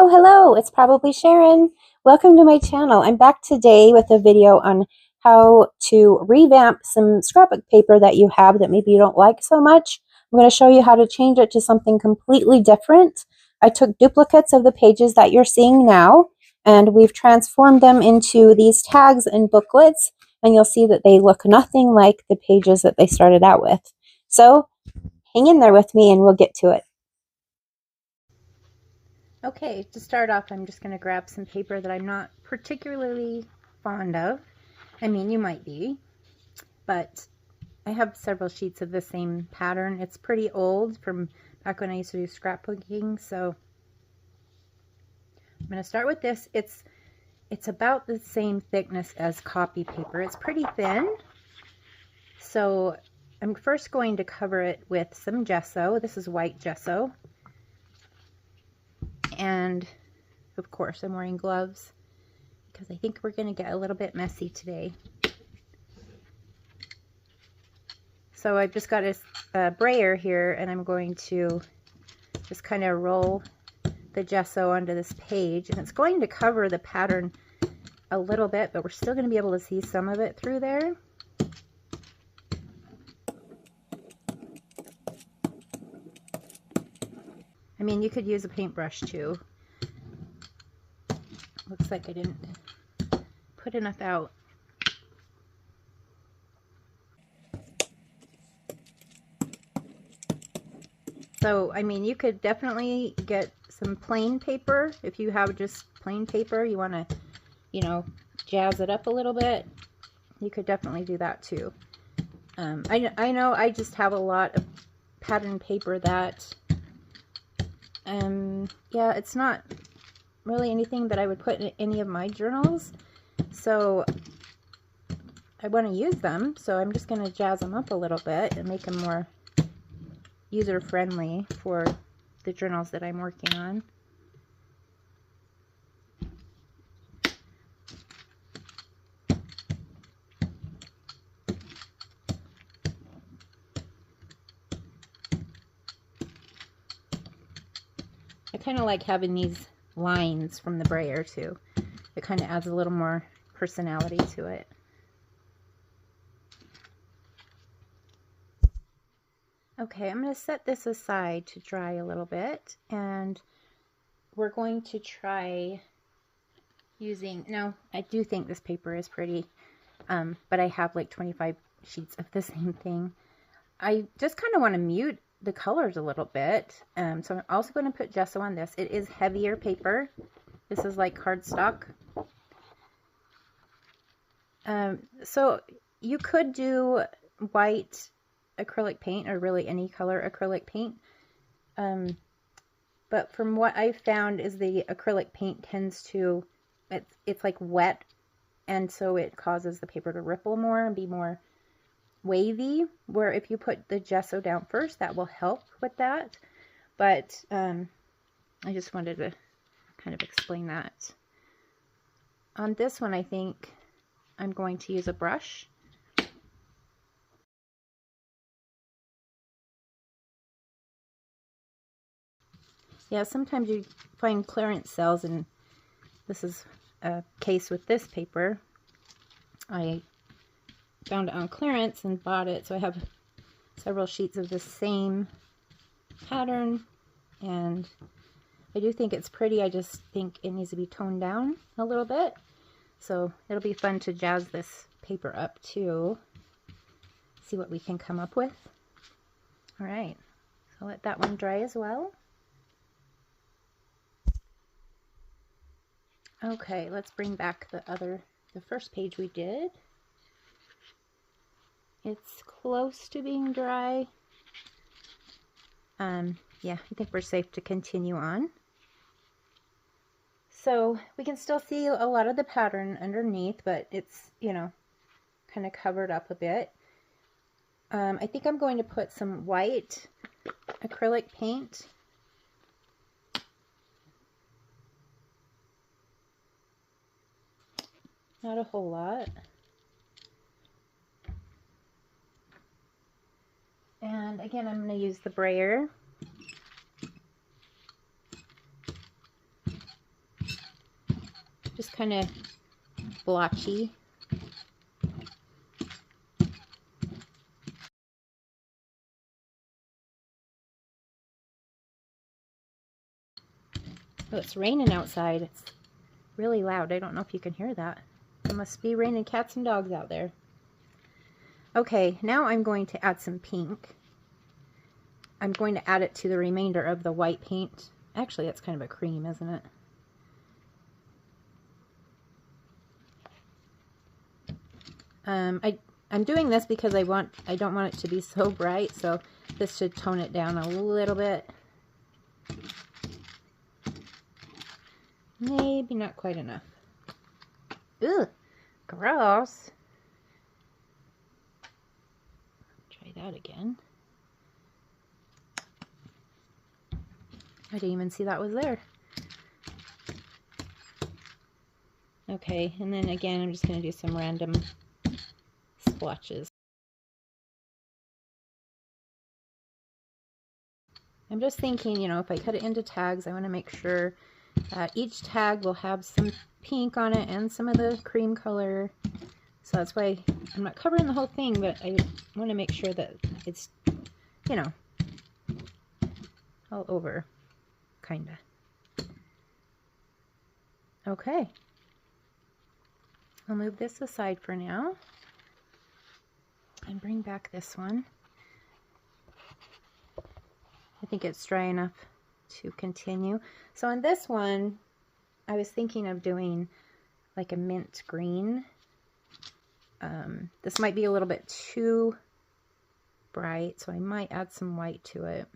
Hello, it's probably Sharon. Welcome to my channel. I'm back today with a video on how to revamp some scrapbook paper that you have that maybe you don't like so much. I'm going to show you how to change it to something completely different. I took duplicates of the pages that you're seeing now, and we've transformed them into these tags and booklets, and you'll see that they look nothing like the pages that they started out with. So hang in there with me and we'll get to it. Okay, to start off, I'm just going to grab some paper that I'm not particularly fond of. I mean, you might be, but I have several sheets of the same pattern. It's pretty old from back when I used to do scrapbooking, so I'm going to start with this. It's about the same thickness as copy paper. It's pretty thin, so I'm first going to cover it with some gesso. This is white gesso. And of course I'm wearing gloves because I think we're going to get a little bit messy today. So I've just got a brayer here, and I'm going to just kind of roll the gesso onto this page, and it's going to cover the pattern a little bit, but we're still going to be able to see some of it through there. I mean, you could use a paintbrush too. Looks like I didn't put enough out. So, I mean, you could definitely get some plain paper. If you have just plain paper, you want to, you know, jazz it up a little bit, you could definitely do that too. I know I just have a lot of pattern paper that, yeah, it's not really anything that I would put in any of my journals. So I want to use them, so I'm just going to jazz them up a little bit and make them more user-friendly for the journals that I'm working on. I kind of like having these lines from the brayer too. It kind of adds a little more personality to it. Okay, I'm going to set this aside to dry a little bit, and we're going to try using, now I do think this paper is pretty, but I have like 25 sheets of the same thing. I just kind of want to mute the colors a little bit, so I'm also going to put gesso on this. It is heavier paper. This is like cardstock. So you could do white acrylic paint, or really any color acrylic paint, but from what I've found is the acrylic paint tends to, it's like wet, and so it causes the paper to ripple more and be more wavy, where if you put the gesso down first, that will help with that. But I just wanted to kind of explain that. On this one, I think I'm going to use a brush. Yeah, sometimes you find clearance sales, and this is a case with this paper. I found it on clearance and bought it, so I have several sheets of the same pattern, and I do think it's pretty. I just think it needs to be toned down a little bit, so it'll be fun to jazz this paper up too, see what we can come up with. All right, so let that one dry as well. Okay, let's bring back the first page we did. It's close to being dry. Yeah, I think we're safe to continue on. So we can still see a lot of the pattern underneath, but it's, you know, kind of covered up a bit. I think I'm going to put some white acrylic paint. Not a whole lot. And again, I'm going to use the brayer. kind of blotchy. Oh, it's raining outside. It's really loud. I don't know if you can hear that. It must be raining cats and dogs out there. Okay, now I'm going to add some pink. I'm going to add it to the remainder of the white paint. Actually, it's kind of a cream, isn't it? I'm doing this because I don't want it to be so bright, so this should tone it down a little bit. Maybe not quite enough. Ugh, gross. Try that again. I didn't even see that was there. Okay, and then again, I'm just going to do some random splotches. I'm just thinking, you know, if I cut it into tags, I want to make sure that each tag will have some pink on it and some of the cream color. So that's why I'm not covering the whole thing, but I want to make sure that it's, you know, all over, kind of. Okay. I'll move this aside for now and bring back this one. I think it's dry enough to continue. So on this one, I was thinking of doing like a mint green. This might be a little bit too bright, so I might add some white to it.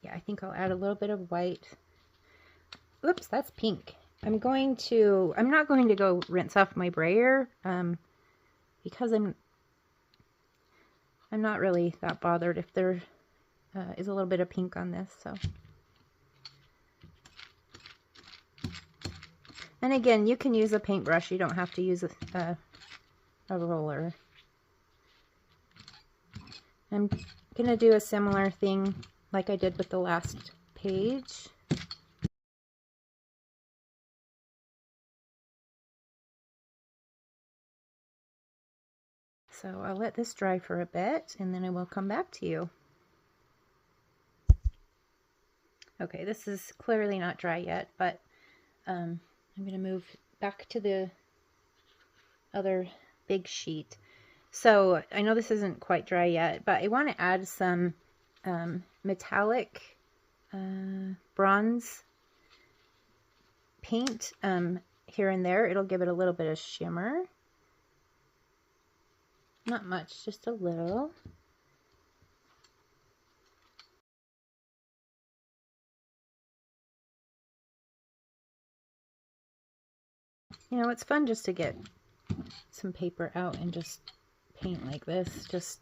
Yeah, I think I'll add a little bit of white. Oops, that's pink. I'm not going to go rinse off my brayer because I'm not really that bothered if there is a little bit of pink on this. So, and again, you can use a paintbrush. You don't have to use a roller. I'm gonna do a similar thing like I did with the last page. So I'll let this dry for a bit and then I will come back to you. Okay, this is clearly not dry yet, but I'm going to move back to the other big sheet. So I know this isn't quite dry yet, but I want to add some metallic bronze paint here and there. It'll give it a little bit of shimmer. Not much, just a little. You know, it's fun just to get some paper out and just paint like this. Just,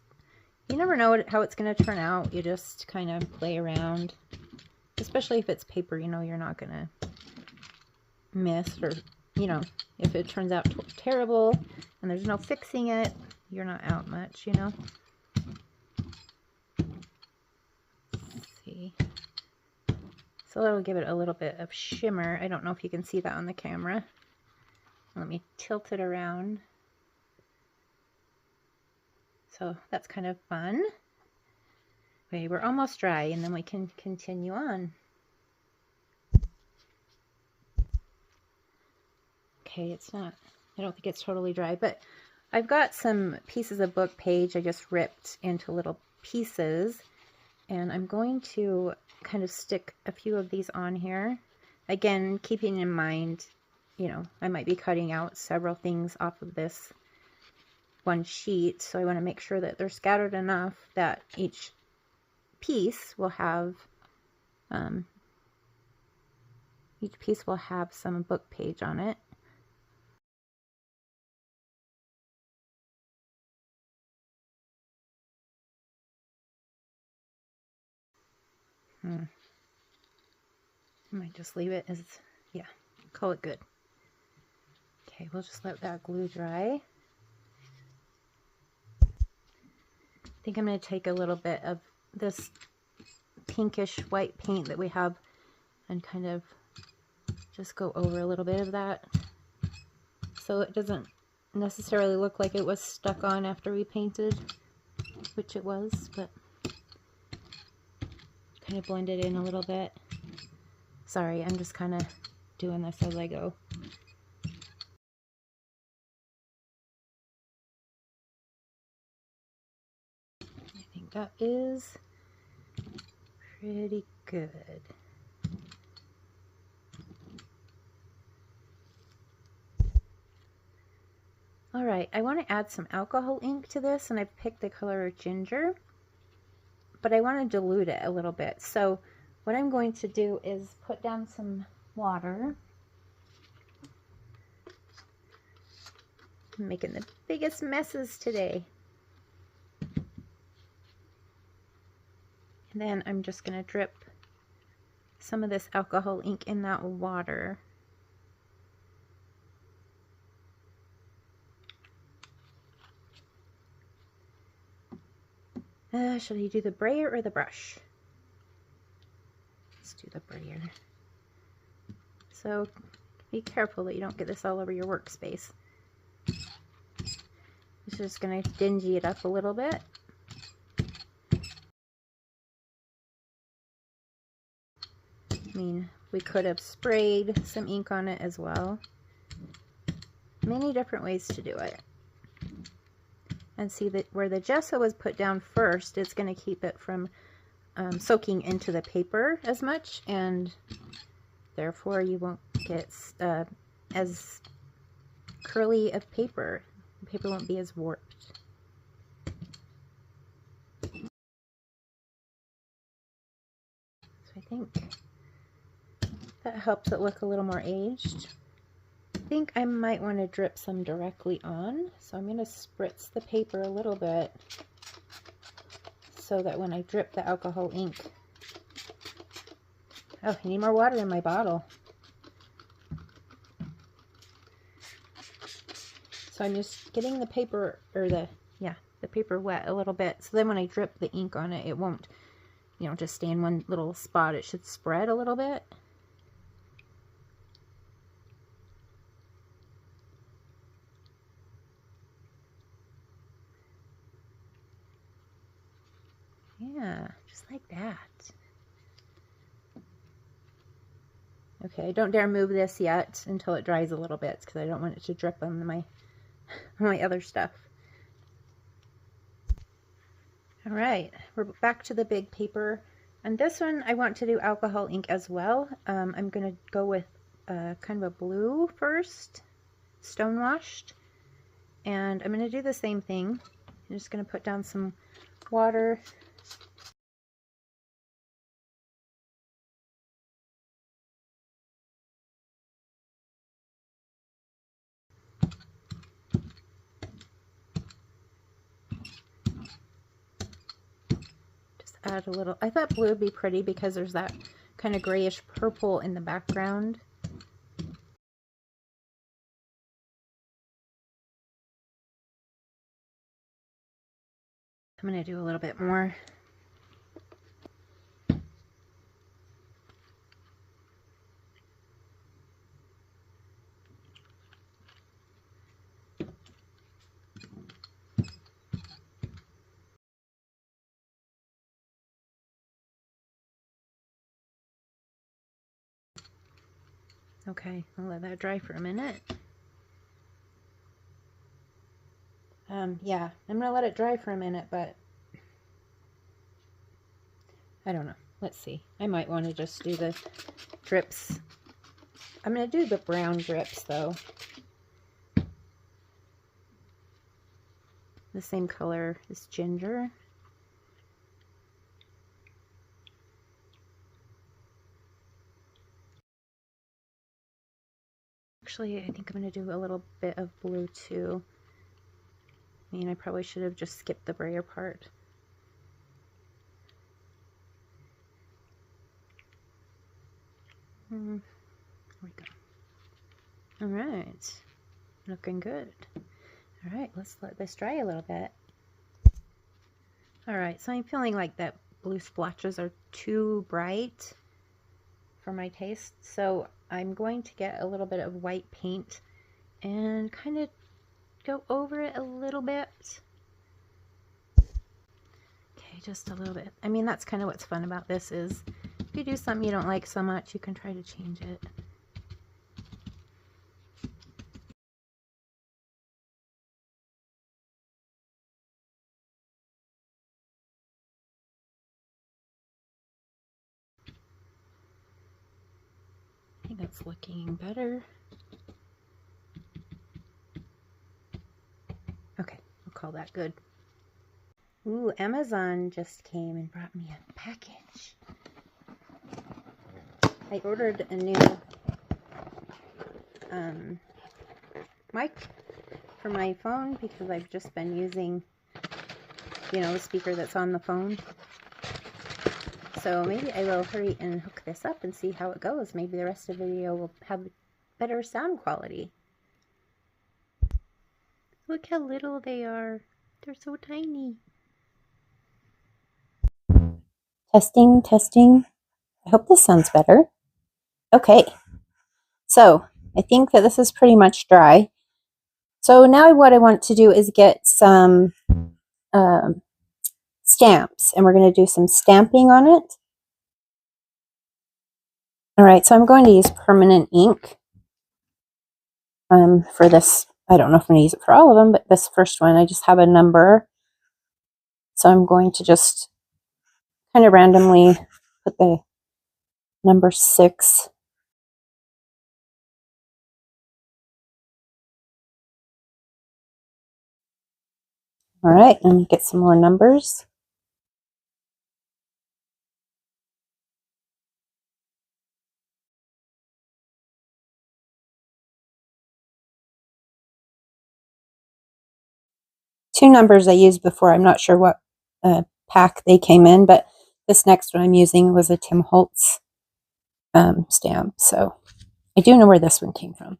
you never know how it's going to turn out. You just kind of play around. Especially if it's paper, you know, you're not going to miss, or, you know, if it turns out terrible and there's no fixing it, you're not out much, you know. Let's see. So it'll give it a little bit of shimmer. I don't know if you can see that on the camera. Let me tilt it around. So that's kind of fun. Okay, we're almost dry and then we can continue on. Okay, it's not, I don't think it's totally dry, but I've got some pieces of book page I just ripped into little pieces, and I'm going to kind of stick a few of these on here. Again, keeping in mind, you know, I might be cutting out several things off of this one sheet, so I want to make sure that they're scattered enough that each piece will have some book page on it. I might just leave it as, yeah, call it good. Okay, we'll just let that glue dry. I think I'm going to take a little bit of this pinkish white paint that we have and kind of just go over a little bit of that so it doesn't necessarily look like it was stuck on after we painted, which it was, but kind of blend it in a little bit. Sorry, I'm just kind of doing this as I go. I think that is pretty good. Alright, I want to add some alcohol ink to this, and I've picked the color ginger, but I want to dilute it a little bit. So what I'm going to do is put down some water. I'm making the biggest messes today. And then I'm just going to drip some of this alcohol ink in that water. Should I do the brayer or the brush? Let's do the brayer. So be careful that you don't get this all over your workspace. It's just going to dingy it up a little bit. I mean, we could have sprayed some ink on it as well. Many different ways to do it. And see that where the gesso was put down first, it's going to keep it from soaking into the paper as much, and therefore you won't get as curly of paper. The paper won't be as warped. So I think that helps it look a little more aged. I think I might want to drip some directly on, so I'm going to spritz the paper a little bit so that when I drip the alcohol ink, oh, I need more water in my bottle. So I'm just getting the paper, or the paper wet a little bit, so then when I drip the ink on it, it won't, you know, just stay in one little spot. It should spread a little bit. Yeah, just like that. Okay, don't dare move this yet until it dries a little bit, because I don't want it to drip on my other stuff. All right, we're back to the big paper, and this one I want to do alcohol ink as well. I'm going to go with kind of a blue first, stone washed, and I'm going to do the same thing. I'm just going to put down some water. Add a little. I thought blue would be pretty because there's that kind of grayish purple in the background. I'm going to do a little bit more. Okay, I'll let that dry for a minute. Yeah, I'm going to let it dry for a minute, but I don't know. Let's see. I might want to just do the drips. I'm going to do the brown drips, though. The same color as ginger. Actually, I think I'm going to do a little bit of blue, too. I mean, I probably should have just skipped the brayer part. There we go. All right, looking good. All right, let's let this dry a little bit. All right, so I'm feeling like that blue splotches are too bright for my taste. So I'm going to get a little bit of white paint and kind of go over it a little bit. Okay, just a little bit. I mean, that's kind of what's fun about this is if you do something you don't like so much, you can try to change it. I think that's looking better. Okay, I'll call that good. Ooh, Amazon just came and brought me a package. I ordered a new mic for my phone because I've just been using, you know, the speaker that's on the phone. So maybe I will hurry and hook this up and see how it goes. Maybe the rest of the video will have better sound quality. Look how little they are. They're so tiny. Testing, testing. I hope this sounds better. Okay, so I think that this is pretty much dry. So now what I want to do is get some stamps, and we're going to do some stamping on it. All right, so I'm going to use permanent ink for this. I don't know if I'm going to use it for all of them, but this first one, I just have a number. So I'm going to just kind of randomly put the number 6. All right, and get some more numbers. Two numbers I used before. I'm not sure what pack they came in, but this next one I'm using was a Tim Holtz stamp. So I do know where this one came from.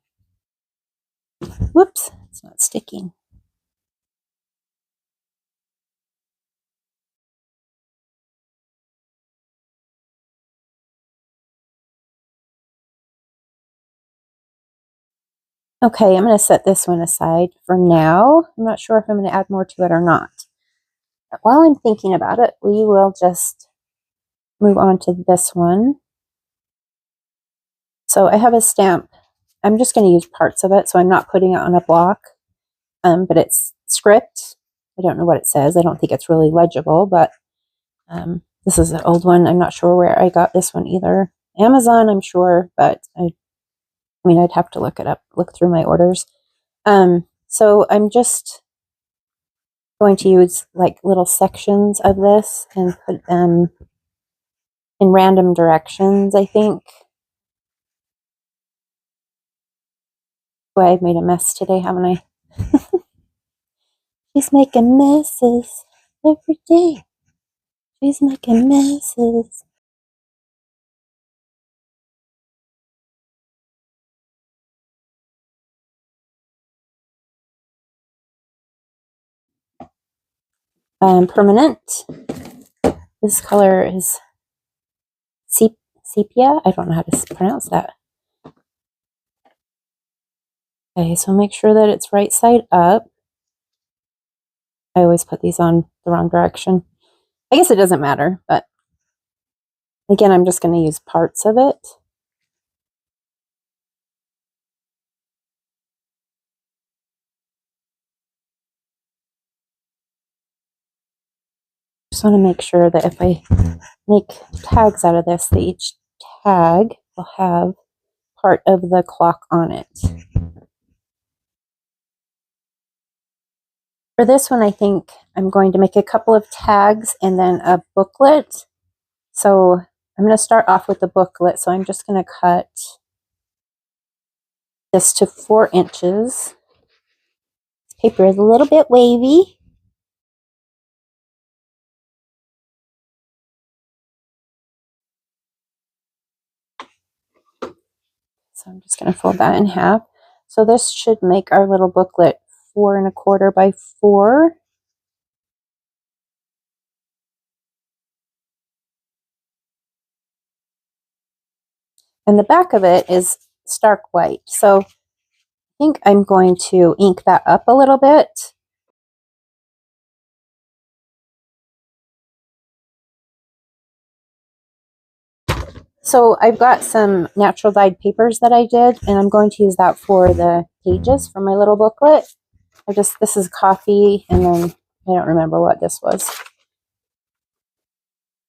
Whoops, it's not sticking. Okay, I'm going to set this one aside for now. I'm not sure if I'm going to add more to it or not. But while I'm thinking about it, we will just move on to this one. So I have a stamp. I'm just going to use parts of it, so I'm not putting it on a block. But it's script. I don't know what it says. I don't think it's really legible, but this is an old one. I'm not sure where I got this one either. Amazon, I'm sure, but I mean, I'd have to look it up, look through my orders. So I'm just going to use like little sections of this and put them in random directions, I think. Boy, I've made a mess today, haven't I? She's making messes every day. She's making messes. Permanent. This color is sepia. I don't know how to pronounce that. Okay, so make sure that it's right side up. I always put these on the wrong direction. I guess it doesn't matter, but again, I'm just going to use parts of it. Just want to make sure that if I make tags out of this, that each tag will have part of the clock on it. For this one, I think I'm going to make a couple of tags and then a booklet. So I'm going to start off with the booklet. So I'm just going to cut this to 4 inches. This paper is a little bit wavy. So I'm just going to fold that in half. So this should make our little booklet 4 1/4 by 4. And the back of it is stark white. So I think I'm going to ink that up a little bit. So I've got some natural dyed papers that I did, and I'm going to use that for the pages for my little booklet. This is coffee, and then I don't remember what this was.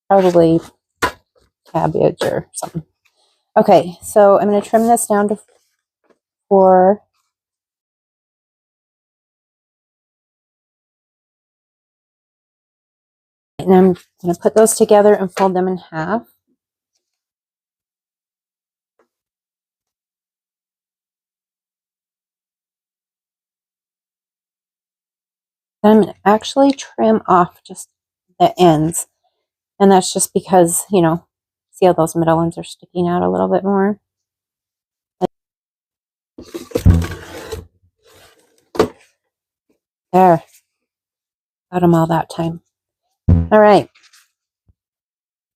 Probably cabbage or something. Okay, so I'm going to trim this down to 4. And I'm going to put those together and fold them in half. I'm going to actually trim off just the ends. And that's just because, you know, see how those middle ones are sticking out a little bit more? There. Got them all that time. All right.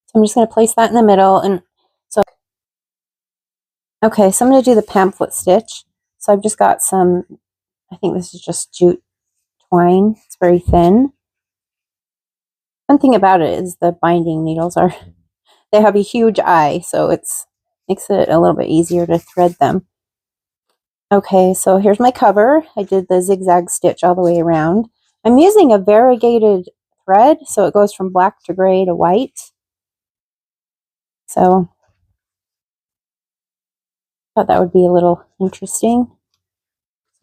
So I'm just going to place that in the middle. And so, okay, so I'm going to do the pamphlet stitch. So I've just got some, I think this is just jute twine. It's very thin. One thing about it is the binding needles they have a huge eye, so makes it a little bit easier to thread them. Okay, so here's my cover. I did the zigzag stitch all the way around. I'm using a variegated thread, so it goes from black to gray to white. So I thought that would be a little interesting.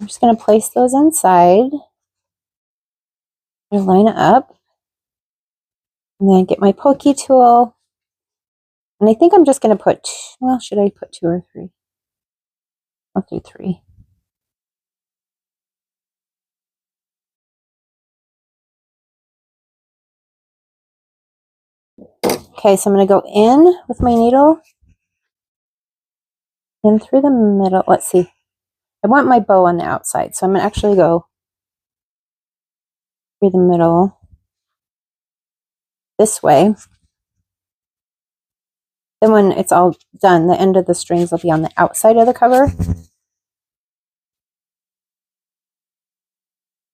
I'm just going to place those inside. Line it up. And then get my pokey tool. And I think I'm just going to put, well, should I put 2 or 3? I'll do 3. Okay, so I'm going to go in with my needle. In through the middle. Let's see. I want my bow on the outside, so I'm going to actually go through the middle this way. Then when it's all done, the end of the strings will be on the outside of the cover.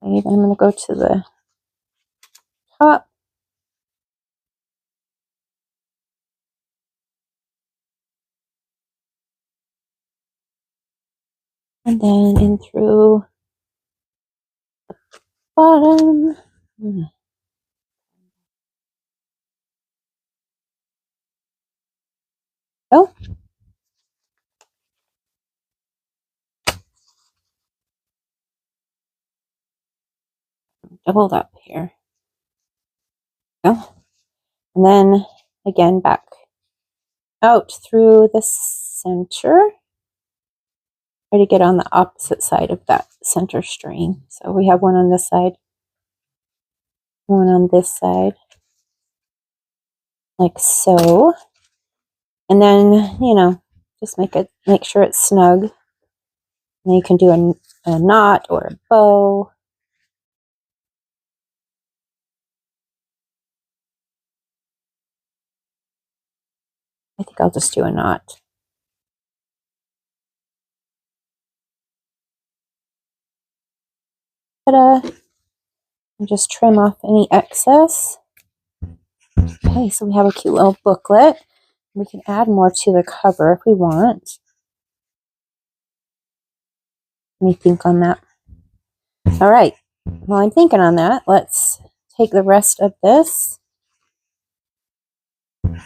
Okay, then I'm going to go to the top. And then in through the bottom. Oh. Doubled up here. Oh. And then again back out through the center. Try to get on the opposite side of that center string. So we have one on this side, one on this side, like so. And then, you know, just make sure it's snug. And you can do a knot or a bow. I think I'll just do a knot. Ta-da! And just trim off any excess. Okay, so we have a cute little booklet. We can add more to the cover if we want. Let me think on that. All right, while I'm thinking on that, let's take the rest of this. And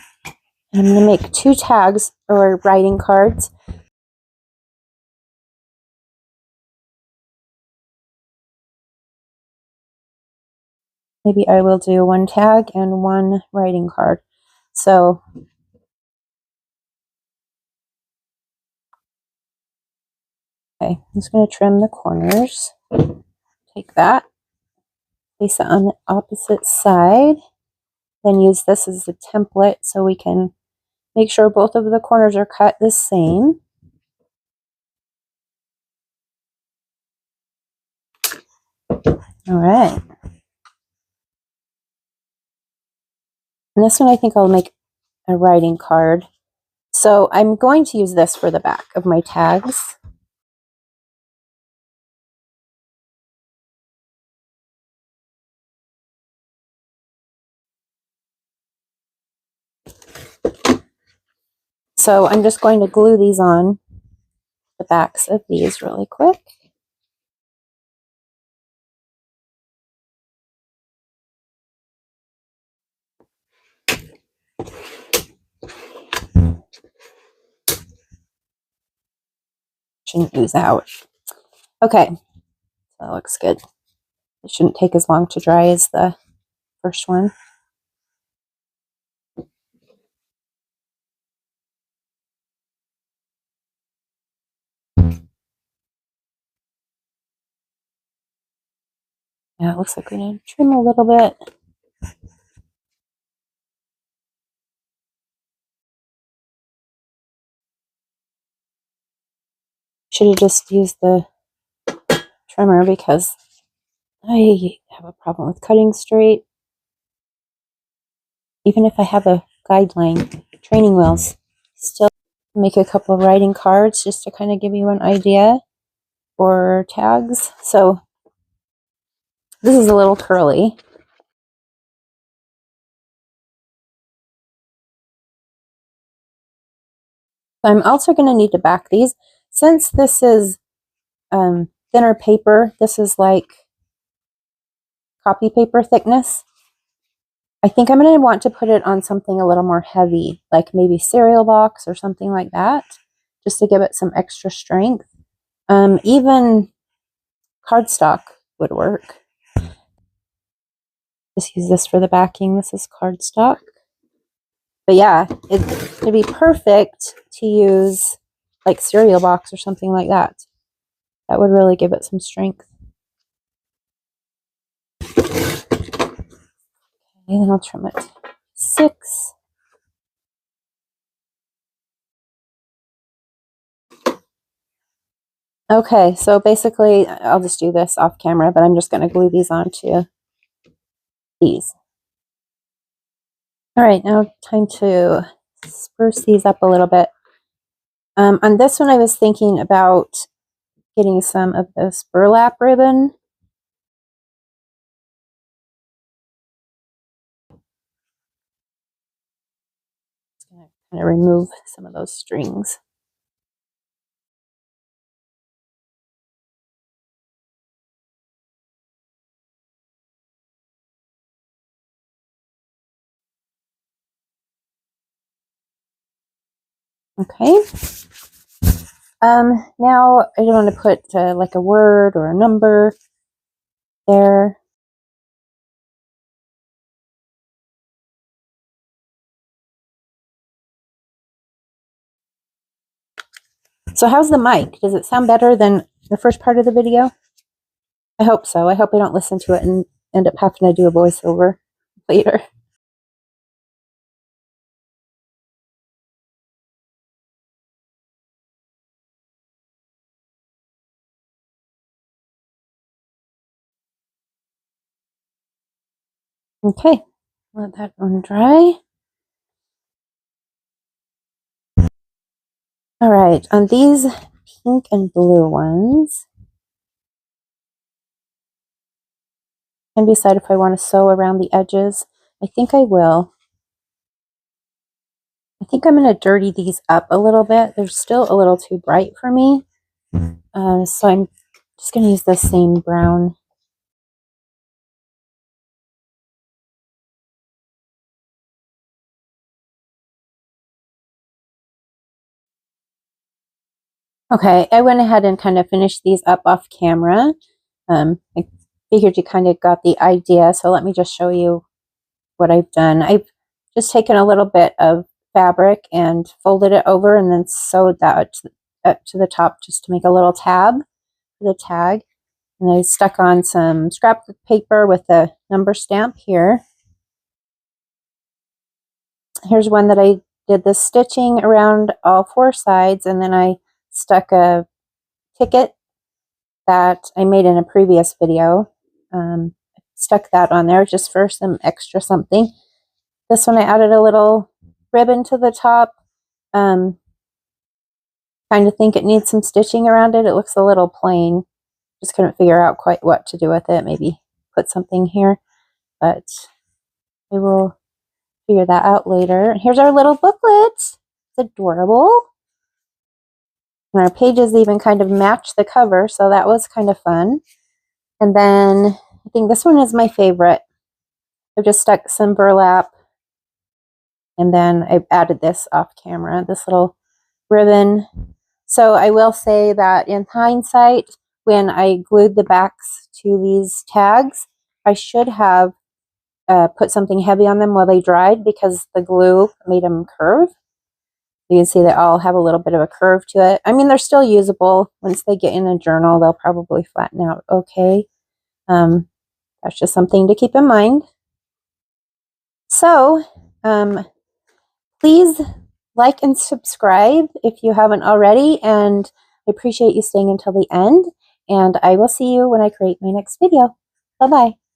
I'm going to make 2 tags or writing cards. Maybe I will do 1 tag and 1 writing card. So okay, I'm just going to trim the corners. Take that, place it on the opposite side, then use this as a template so we can make sure both of the corners are cut the same. All right. And this one I think I'll make a writing card. So I'm going to use this for the back of my tags. So I'm just going to glue these on the backs of these really quick. Shouldn't ooze out. Okay, that looks good. It shouldn't take as long to dry as the first one. Yeah, it looks like we need to trim a little bit. Should have just used the trimmer because I have a problem with cutting straight. Even if I have a guideline, training wheels, still make a couple of writing cards just to kind of give you an idea, or tags. So this is a little curly. I'm also going to need to back these. Since this is thinner paper, this is like copy paper thickness. I think I'm going to want to put it on something a little more heavy, like maybe cereal box or something like that, just to give it some extra strength. Even cardstock would work. Just use this for the backing. This is cardstock. But yeah, it'd be perfect to use like cereal box or something like that. That would really give it some strength. Okay, then I'll trim it. 6. Okay, so basically, I'll just do this off camera, but I'm just going to glue these onto these. All right, now time to spruce these up a little bit. On this one, I was thinking about getting some of this burlap ribbon. Just going to kind of remove some of those strings. Okay. Now I want to put like a word or a number there. So how's the mic? Does it sound better than the first part of the video? I hope so. I hope I don't listen to it and end up having to do a voiceover later. Okay, let that one dry. All right, on these pink and blue ones, I can decide if I want to sew around the edges. I think I will. I think I'm going to dirty these up a little bit. They're still a little too bright for me. So I'm just going to use the same brown. Okay, I went ahead and kind of finished these up off camera. I figured you kind of got the idea, so let me just show you what I've done. I've just taken a little bit of fabric and folded it over and then sewed that up to the top just to make a little tab for the tag. And I stuck on some scrapbook paper with a number stamp here. Here's one that I did the stitching around all 4 sides, and then I stuck a ticket that I made in a previous video. Stuck that on there just for some extra something. This one I added a little ribbon to the top, Kind of think it needs some stitching around it. It looks a little plain. Just couldn't figure out quite what to do with it. Maybe put something here, but we will figure that out later. Here's our little booklet. It's adorable. And our pages even kind of match the cover, so that was kind of fun. And then I think this one is my favorite. I've just stuck some burlap, and then I've added this off camera, this little ribbon. So I will say that in hindsight, when I glued the backs to these tags, I should have put something heavy on them while they dried, because the glue made them curve. You can see they all have a little bit of a curve to it. I mean, they're still usable. Once they get in a journal, they'll probably flatten out okay. That's just something to keep in mind. So, please like and subscribe if you haven't already, and I appreciate you staying until the end, and I will see you when I create my next video. Bye-bye.